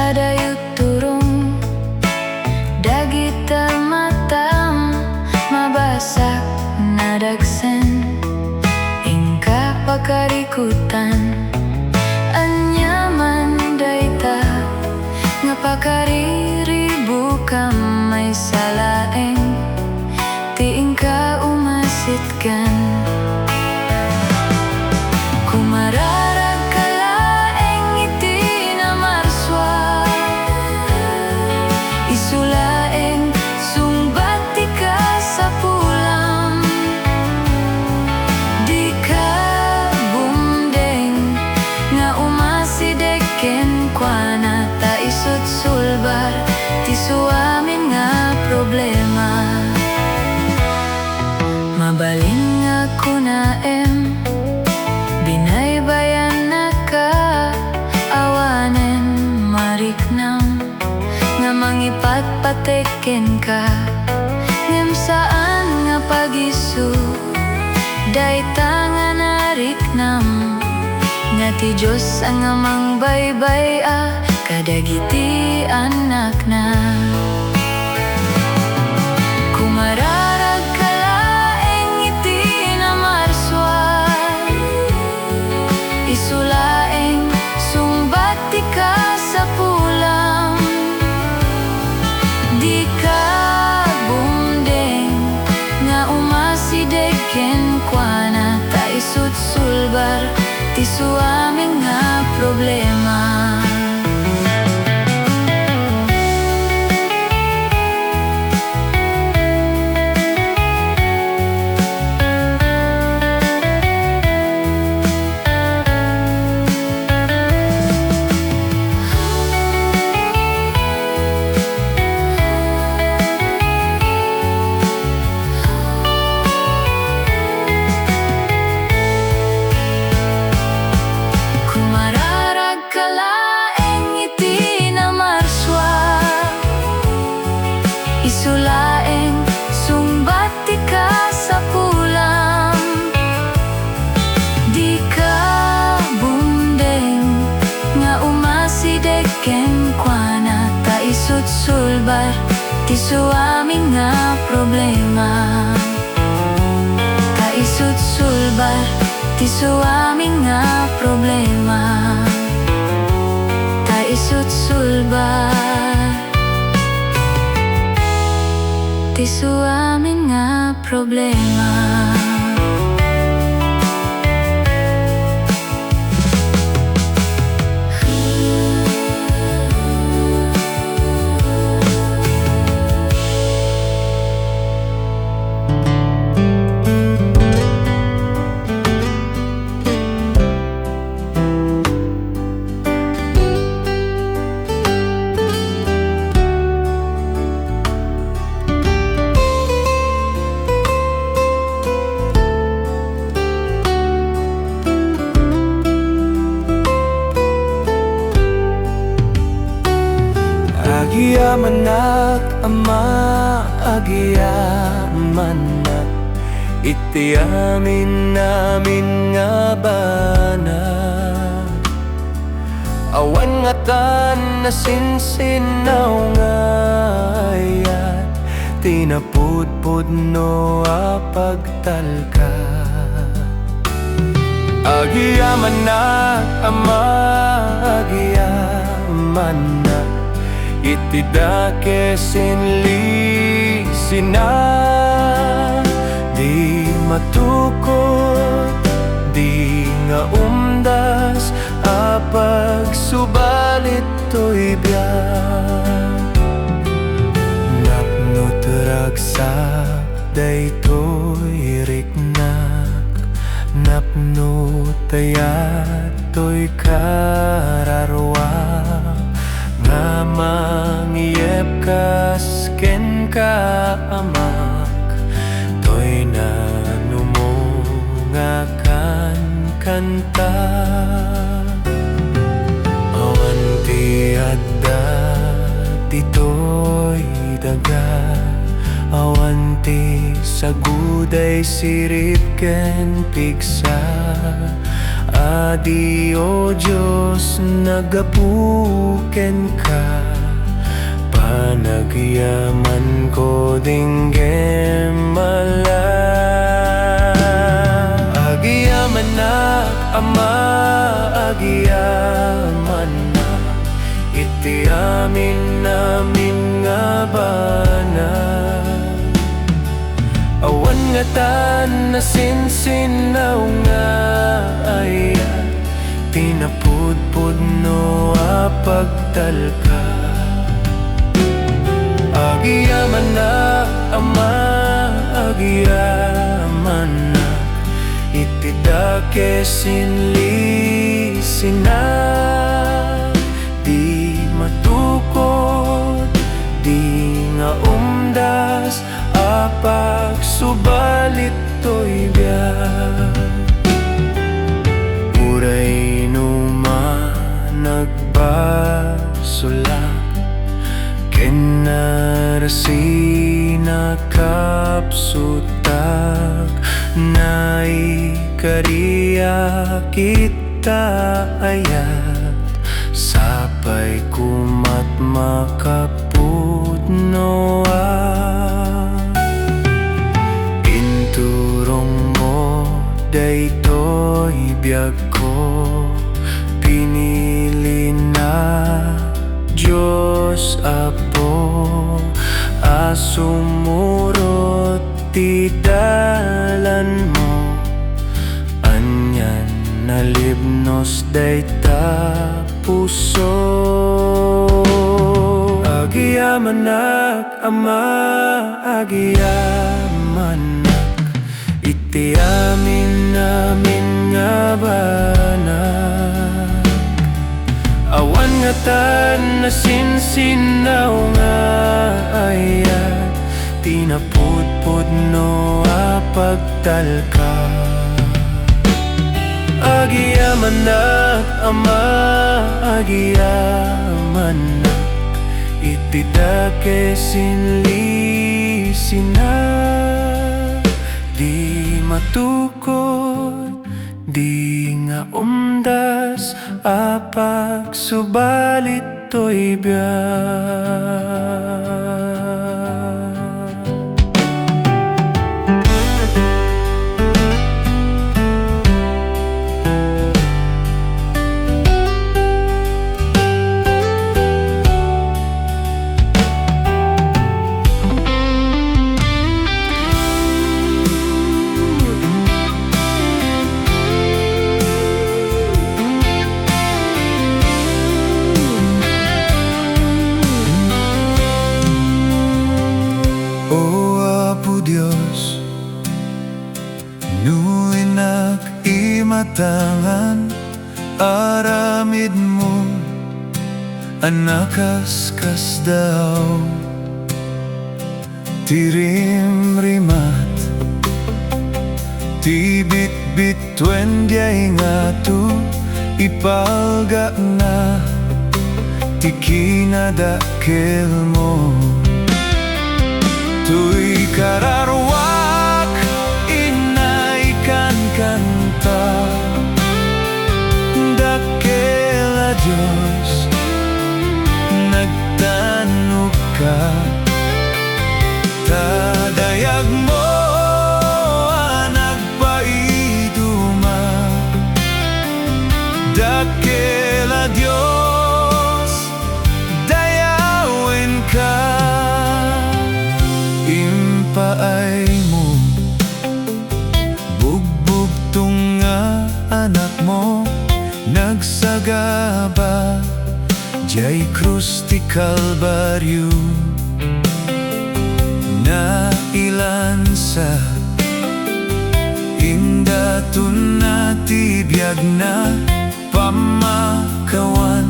adayut turung dagita matam mabasak nadagsen ingka pakarikutan anyaman dayta ngapakariribu kamay salaeng ti ingka umasitkan kumararag kalaeng iti namarswa isulaeng sumbat ti ka sa pulam di ka bumdeng nga umasideken kuana ta isut sulbar ti suamin nga problema mabalin nga kunaem binaybayan na ka awanen mariknam nga mangipatpateken ka ngem saan nga pagisu dayta nga nariknam nga ti Diyos ang amang baybay kadagiti anak na kumararag kalaeng iti namarswa isulaeng sumbat ti ka sa pulam di ka bumdeng nga umasideken kuana ta isut sulbar ti suaming nga problema isulaeng sumbat ti ka sa pulam di ka bumdeng nga umasideken kuana ta isut sulbar ti suaming nga problema ta isut sulbar ti suaming nga problema ta isut sulbar ti suamin nga problema Agiyaman nak ama, agiyaman nak iti amin namin nga bana awan nga tan na sinsinaw nga ayat tinapudpud no apagtalka agiyaman nak ama, agiyaman nak iti dake sinlisina di matukot di nga umdas apag subalit to'y biyak napno teragsak daytoy riknak napno tayat to'y kararwa nga mangiyep kas ken ka amak to'y nanumungakan kanta awan ti adda tito'y daga awan ti saguday sirip ken pigsa adi o Diyos nagapuken ka Nagyaman ko dinggem mala Agiyaman na ama agiyaman na iti amin namin nga bana awan nga tan na sinsinaw nga ayat tinapudpud no apagtalka agiyaman na ama agiyaman na itidake sinli sina di matukod di nga umdas apag subalit to'y biyak uray numa nagbasulak kenarasina kapsutak naikariya kita ayat sapay kumat makapudnoa inturong mo daytoy biyag ko pinili na Diyos Apo asumurot ti dalan mo anyan nalibnos dayta puso agiamanak ama agiamanak iti amin namin nga banak awan nga tan na sinsinaw nga ayat tinapudpud no apagtalka agiamanak ama agiamanak itidake sinli sina di matukod di nga umdas apag subalit to'y biyak Diyos, nuinak imatangan aramid mo anakas kas daw tirim rimat tibit bitwen diay nga tu ipalga na tikinadakil mo tuy kararwak inaikan kanta dakela Diyos nagtanong ka tadayag mo nagpaiduma dakela Diyos dayawin ka paay mo bugbog tunga anak mo nagsagaba jay krus ti Kalbaryo na ilansa indatun na ti biyag na pamakawan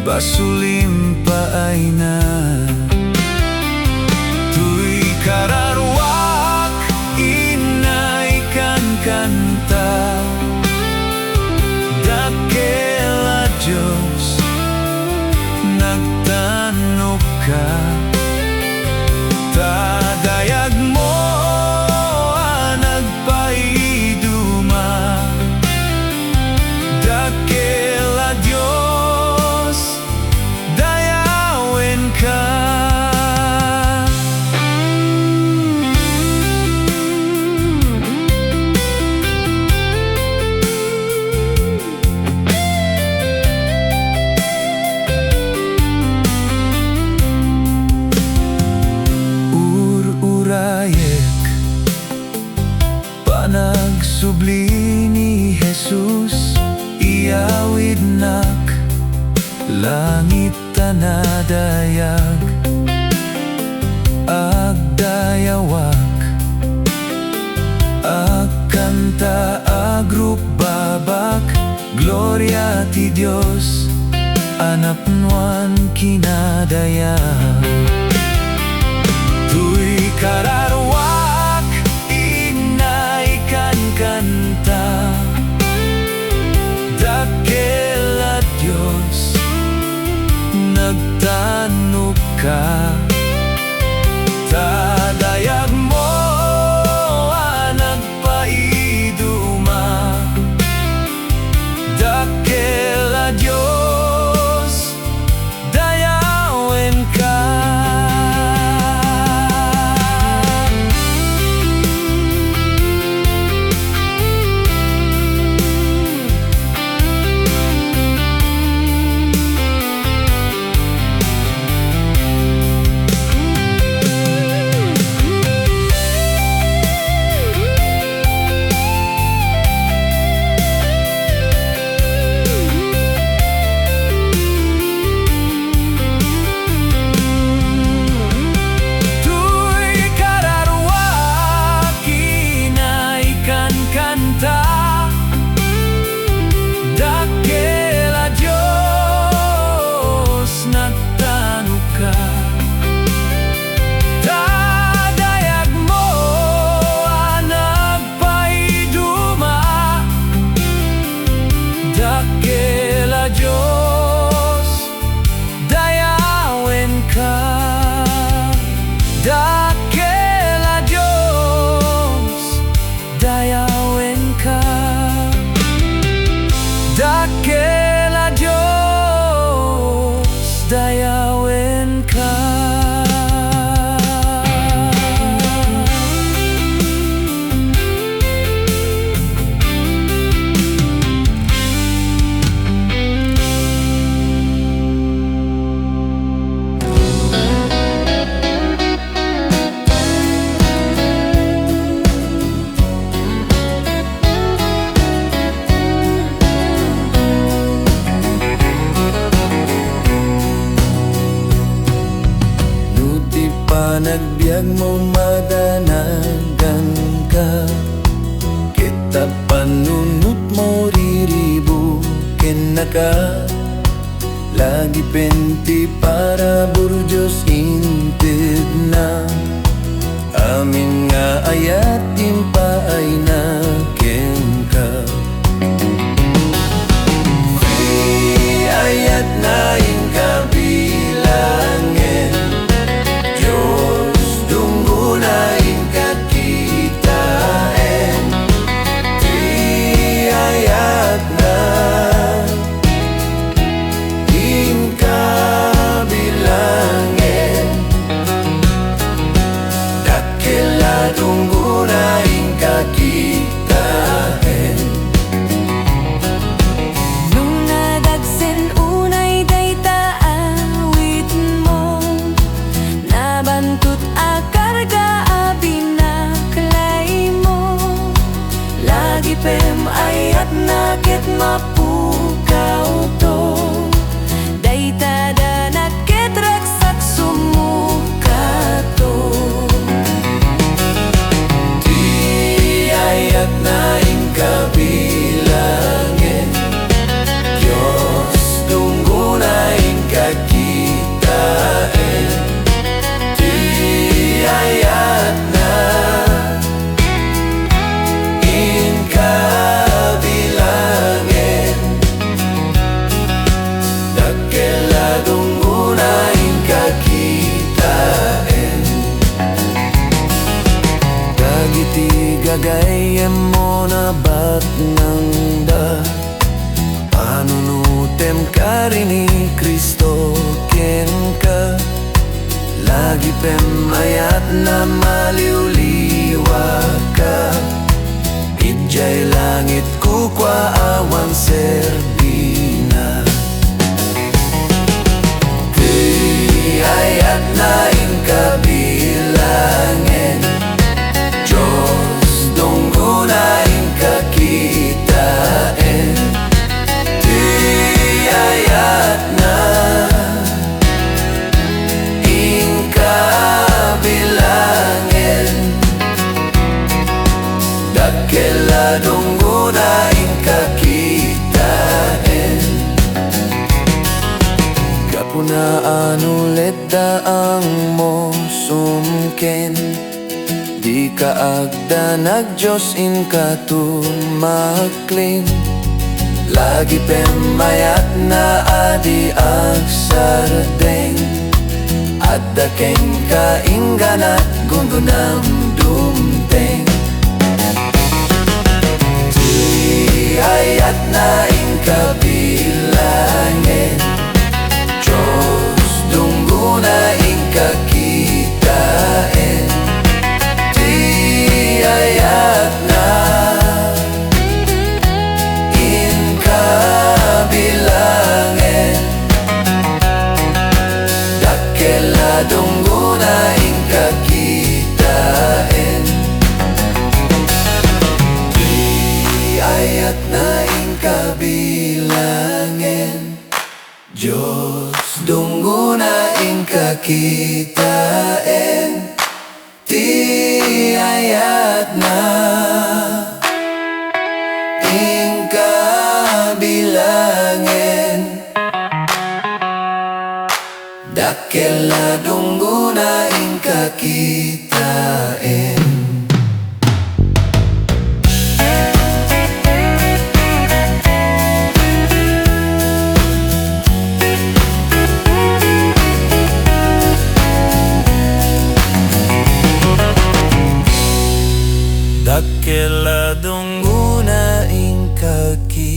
basulim paay na kararwak inaikan kanta dakela Diyos nagtanong ka tadayag mo nagpaiduma dakela Diyos dayawin ka tanadayag agdayawak agkanta agrupbabak gloria ti Dios anapnuan kinadaya tuy kararwak inaikan kanta dakkel at Diyos nagtanok ka tadayag mo nagpaiduma dakkel at Diyos dayawen ka dakkel at Diyos dayawen ka nagbiag mo madanagan ka kita panunot mo riribukin na ka lagi penti para burjos inted na amin nga ayat impaay na ka ayat na kabilangin nung nadagsen unay dayta manulit daang mo sumken. Di ka agda nag-Diyos in ka tumaklin. Lagi pemayat na adi agsardeng. At dakeng kaingganat gungunam dumteng. Di ayat na ingkabilangin. Diyos dunggo na ingkakitain. Di ayat na ingkabilangin. Dakela dunggo na ingkakitain. Di ayat na ingkabilangin. Diyos dunggo na ingkakitain. Di ayat na ingkabilangin. Dakela dunggo na ingkakitain. Dakela dunggo na ingkakitain.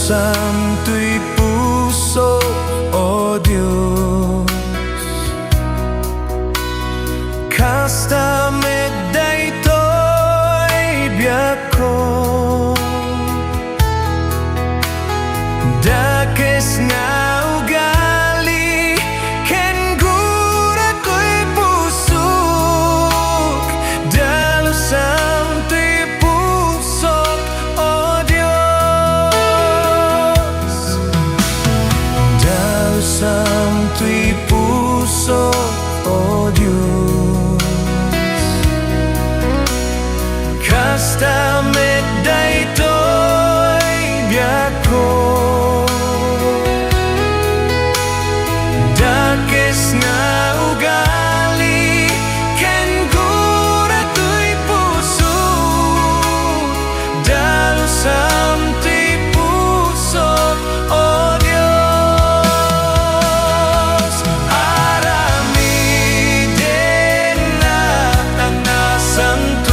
Santo'y puso, O Diyos, kasta medday to'y biyak ko. Dakes nga ugali, ken gura ko'y pusok. Dalo santo'y pusok, O Diyos. Santo'y puso, O Diyos, kasta medday to'y biyak ko. Dakes nga ugali, ken gura to'y puso. Dalo santo'y puso, O Diyos. Aramiden na ang nasantuan.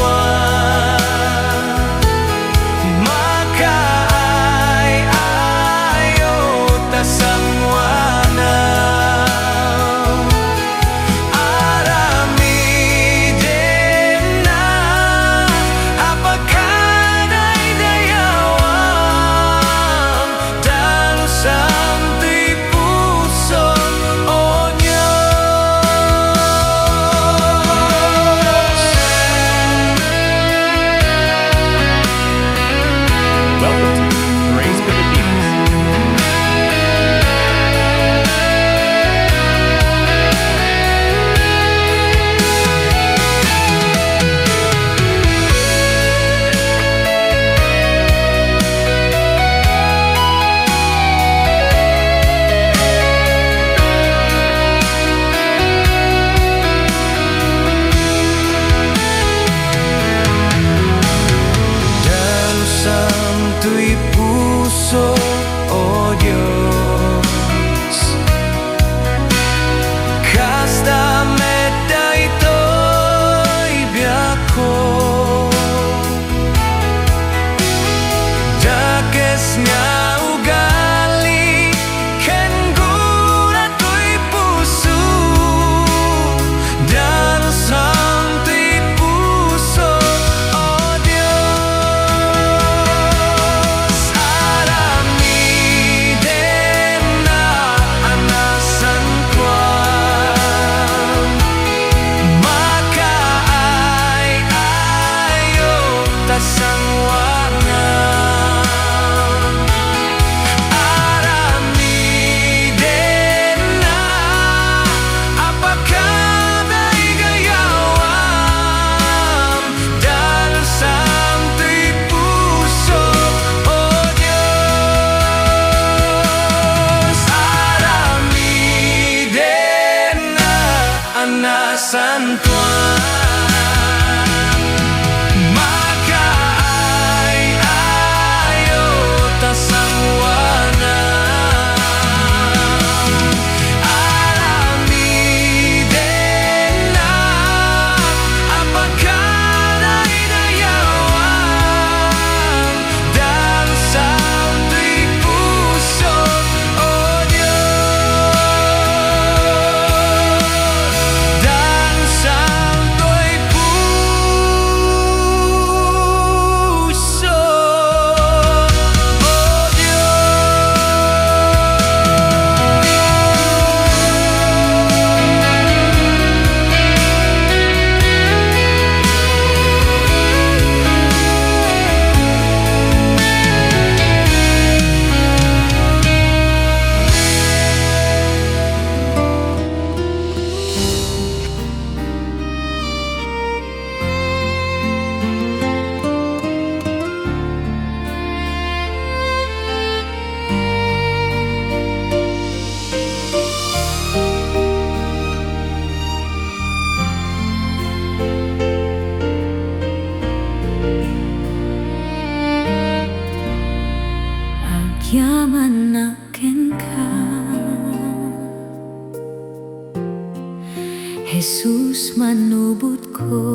Diyos manubot ko.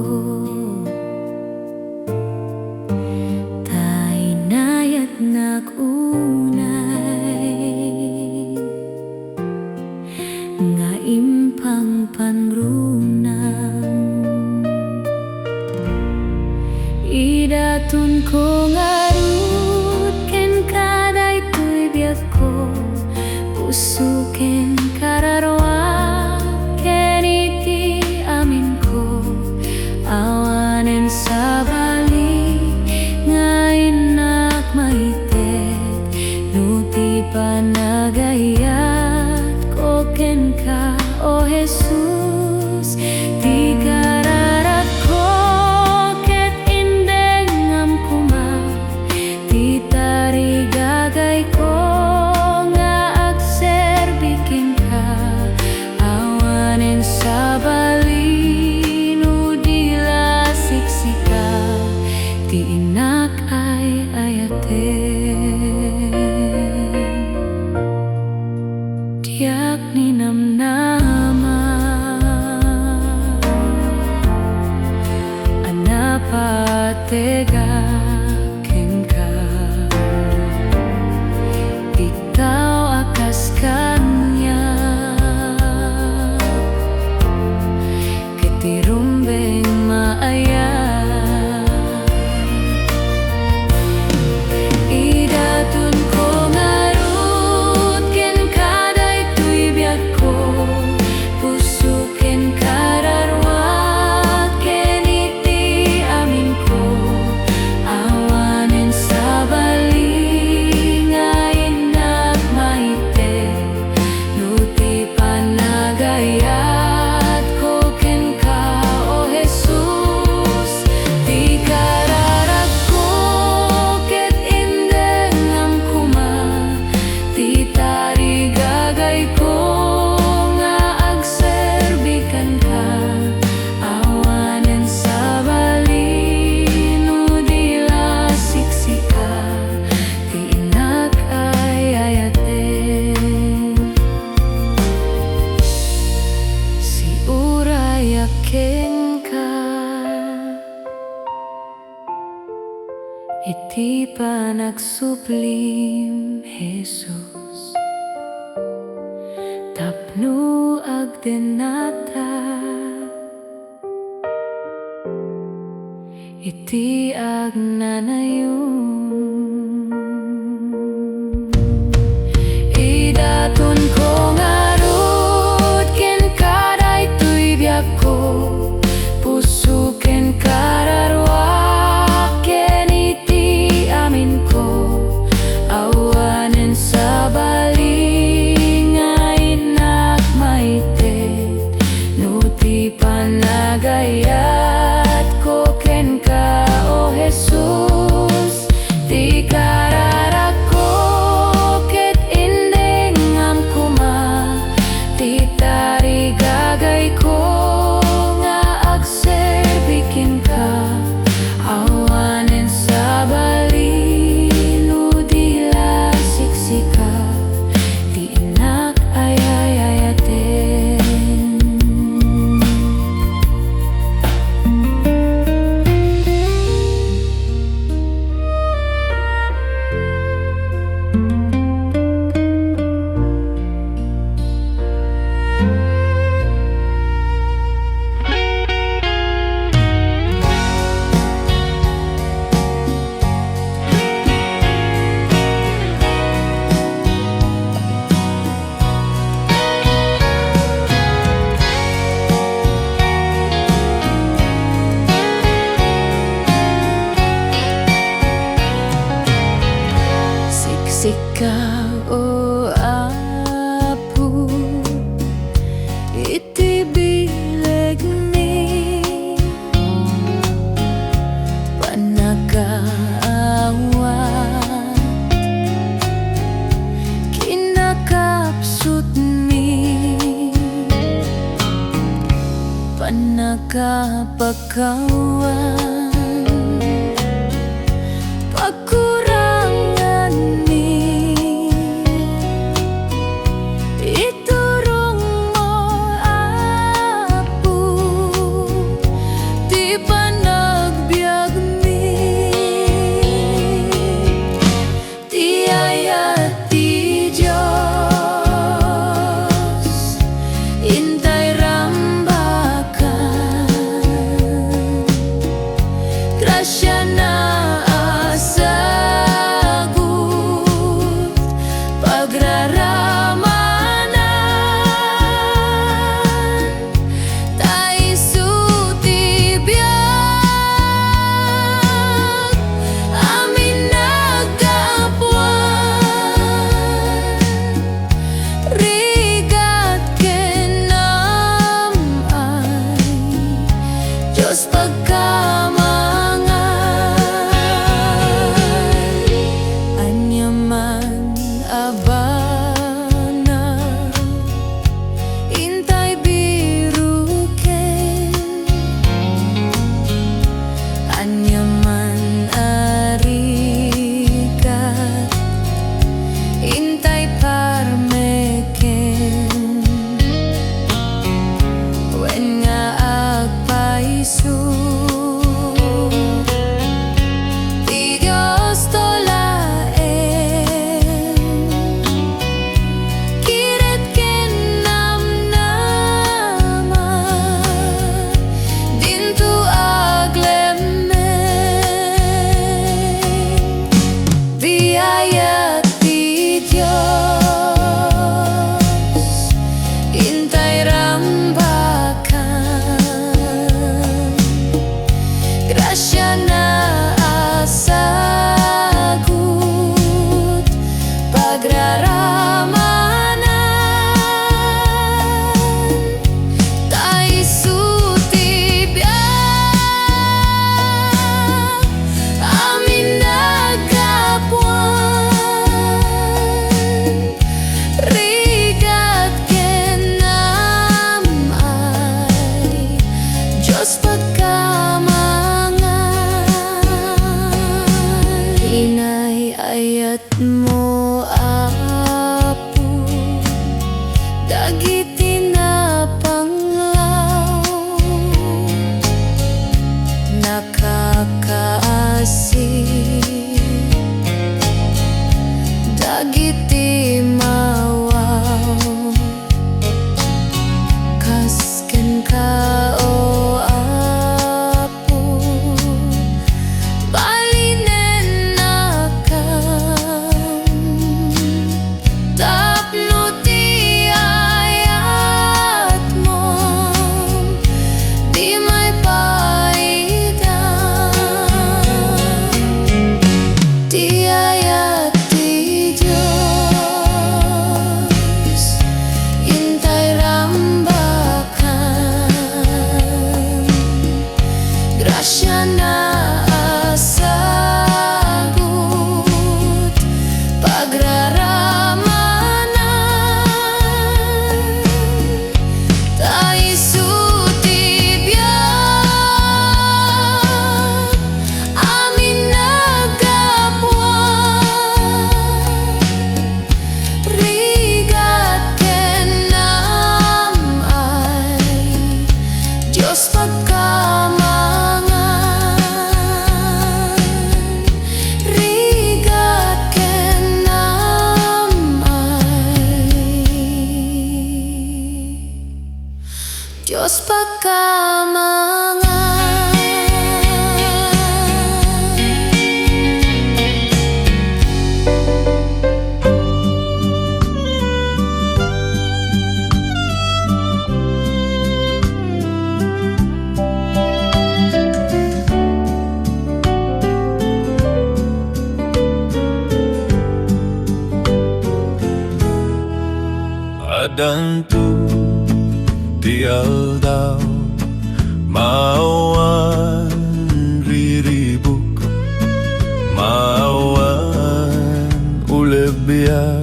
Tainayat nagunay nga impang pangrunang idatun ko ngarut ken kaday tuy biyak ko puso ken kararwa ken iti amin ko awanen sa bali nga inak maitet nuti panagayat ko ken ka o Jesus ti kararat ko ket indeng ngam kuma ti tarigagay ko nga agserbikin ka awanen sa balino dila siksika ti inak ay ayaten tiyak ni namnama anapatega kenka ikaw akas kanya ketirumbeng maaya idatun ko ngarut ken kaday tuy biyak ko puso ken kararwa ken iti amin ko awanen sa bali nga inak maitet nuti panagayat ko ken ka o Jesus ti kararat ko ket indeng ngam kuma ti tarigagay ko nga agserbikan ka awanen sa balino dila siksika ti inak ay ayaten si uraya ken ka iti panagsuplim Jesus tapno agdenata iti agnanayon idatun ko ngarut ken kaday tuy biyak ko puso ken kararwa ken iti amin ko awanen sa bali nga inak maitet nuti panagayat ko ken ka o Jesus ti kararat ko ket indeng ngam kuma ti tarigagay ko nga agserbikin ka awanen sa balino dila siksika ti inak ay ayaten siksika o apo iti bileg ni panagaawat kinakapsut mi panagapagkawan pagkurangan mi grasya na asagot pagraramanan tayo sutibiyag amin nagapuan rigat kinamay Diyos pagkamangan anyaman abana intay biruken anyaman arigat intay parmeken wen nga agpaisu di Diyos tolaen kiret kinamnaman dintu aglemen biyaya ti Diyos intay rambakan grasya na asagot pagraramanan tayo sutibiyag amin nagapuan rigat kinamay Diyos pagkamangan inay-ayat mo apo dagiti na panglaw nakakaasig dagiti mawaw kasken ka o apo balinen nakam tapno ti ayat mo di may paidang ti ayat ti Diyos intay rambakan grasya na asagot pagraramanan tayo sutibiyag amin nagapuan rigat kinamay Diyos pagkamangan rigat kinamay Diyos pagkamangan Adantu ti aldaw maawan riribuk maawan ulebya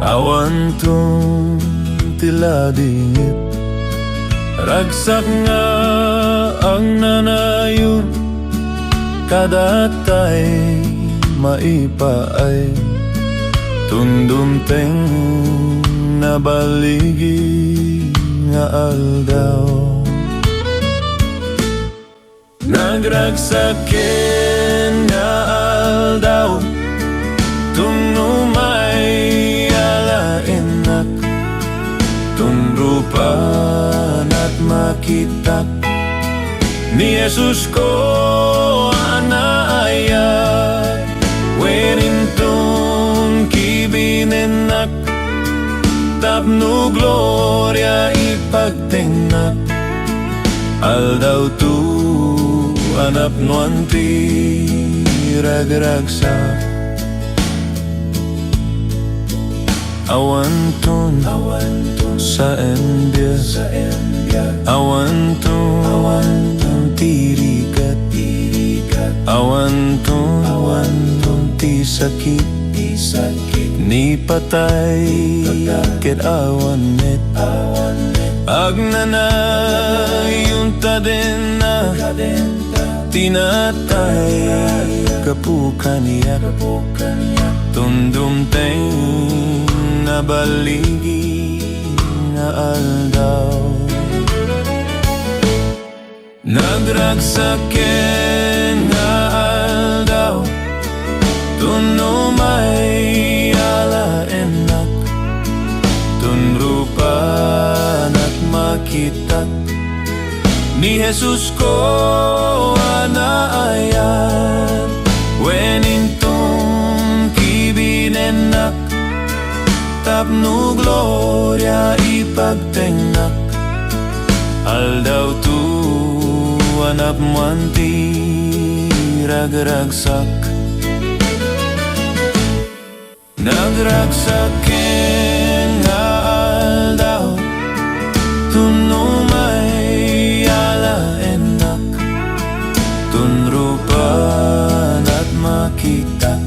awan tong tila dingit ragsak nga ang nanayon kadatay maipaay tundumteng nabaligi nga aldaw nagragsaken nga aldaw tunumay alainak tundrupan at makitak ni Jesus ko tapno gloria ipagtingnak aldaw tu anap nuanti ragragsak awantun sa enbia awantun tirikat awantun ti sakit ni patay ket awanet agnana yung taden na tinatay kapukaniya tundum teng na baligi na aldaw nagragsaken nga aldaw tunno may alaenak tunrupan at makitat ni Jesus ko anaayan wenintong kibinenak tapno gloria ipagtengnak aldaw tu anap manti ragragsak nagragsaken nga aldaw tunno may alaenak tunrupan at makita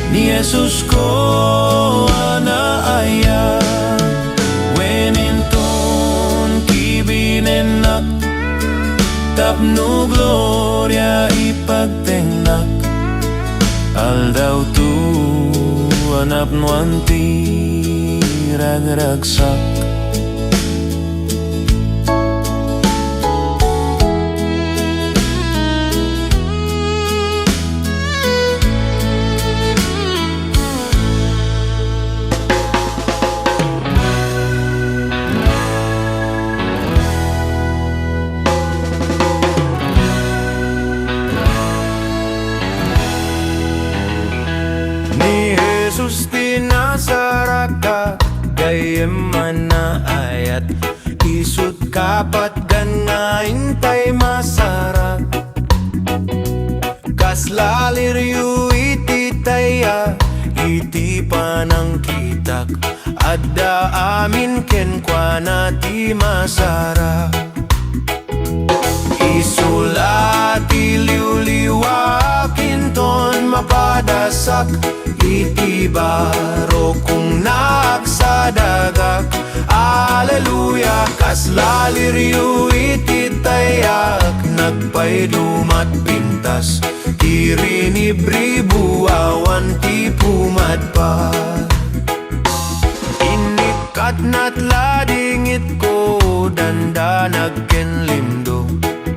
ni Jesus ko anaayan wenintong kibinenak tapno gloria ipagtengnak aldaw tu anap nuanti ragragsak Jesus ti Nazaraka gayem na ayat isut kapat ganain tay masarak kaslaliryu iti taya iti panang kitak adda amin ken kwa ti masarak isulati liwliwakin ton mapadasak iti baro kung nagsadagak Aleluya kaslaliryu iti tayak nagpaydumat pintas tirinibribu awan ti pumadpa inikat nat ladingit ko dandanag ken limdo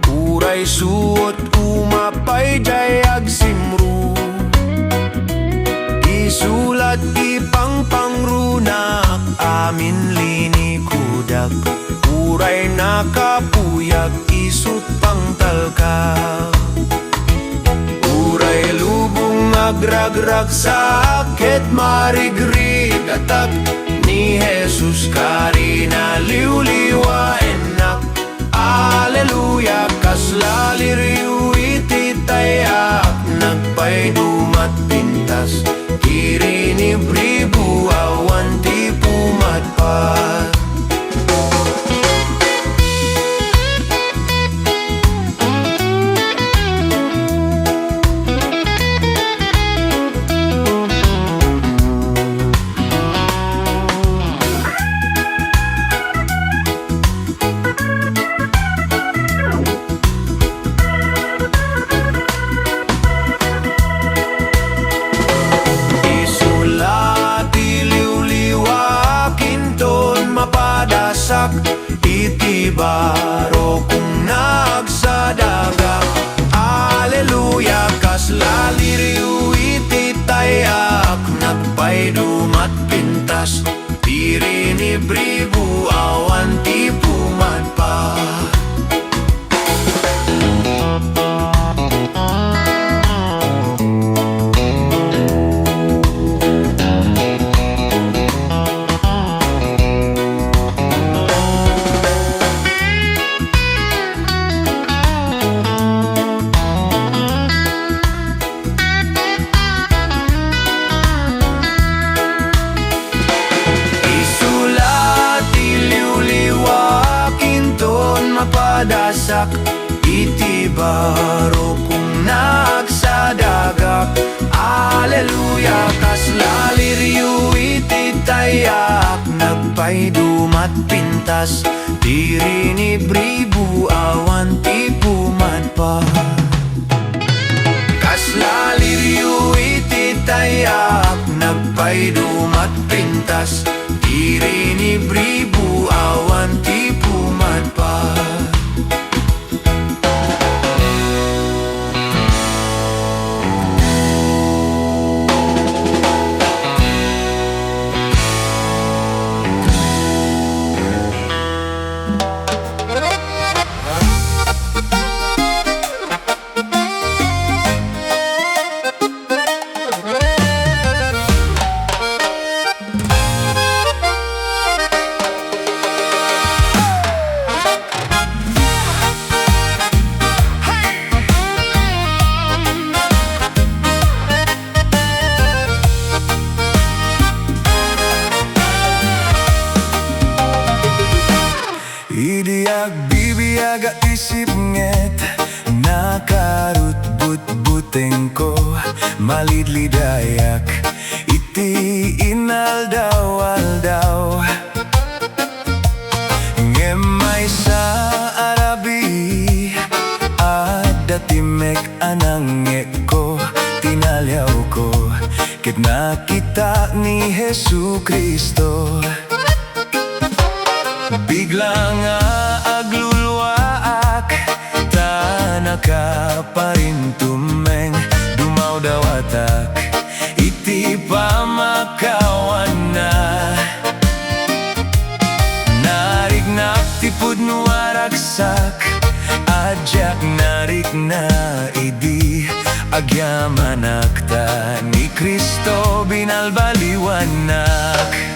uray suot umapay jayag simru isulat ipang pangrunak amin lini kudak uray nakapuyag isut pangtalka uray lubong agragrag sakit marigrig atak ni Jesus karina liwliwa enak Aleluya kaslaliryu iti tayak nagpaydumat pintas tirinibribu awan ti pumadpat iti baro kung nagsadagak Aleluya kaslaliryu iti tayak nagpaydumat pintas tirinibribu awan ti pumadpat Kaslaliriw iti tayak nagpaydumat pintas diri ni bribu awan ti puman pa. Kaslaliriw iti tayak nagpaydumat pintas diri ni bribu awan ti puman pa. Idiag bibiyag at isip nget nakarut but-buteng ko malidlidayak iti inaldaw-aldaw ngemay sa Arabi at datimek anangek ko tinalyaw ko ket nakita ni Jesu Kristo. Bigla nga aglulwaak tanaka parintumeng dumaw daw atak iti pamakawan na narignap tipud nuwaragsak ajak narik na idi agyamanak ta ni Kristo binalbaliwanak.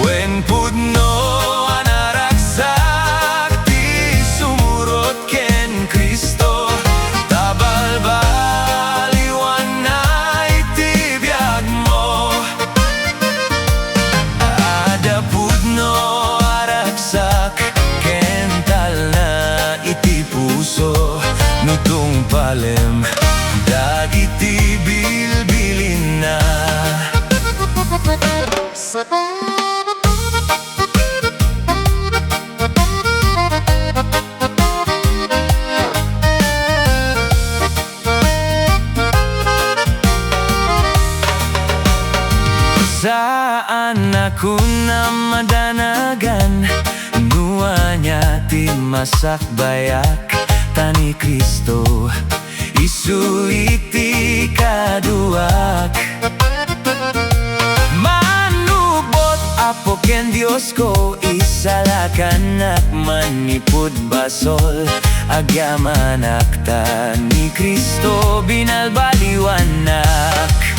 Wen pudno anaragsak ti sumurot ken Kristo tabalbaliwan na iti biag mo. Ada pudno aragsak ken tal na iti puso nutong palem dagiti bilbilin na. Saan ako na madanagan nuanya ti masakbayak tani Kristo isu iti kaduak manubot apo ken Dios ko isalakan manipud basol agyamanak ta ni Kristo binalbaliwanak.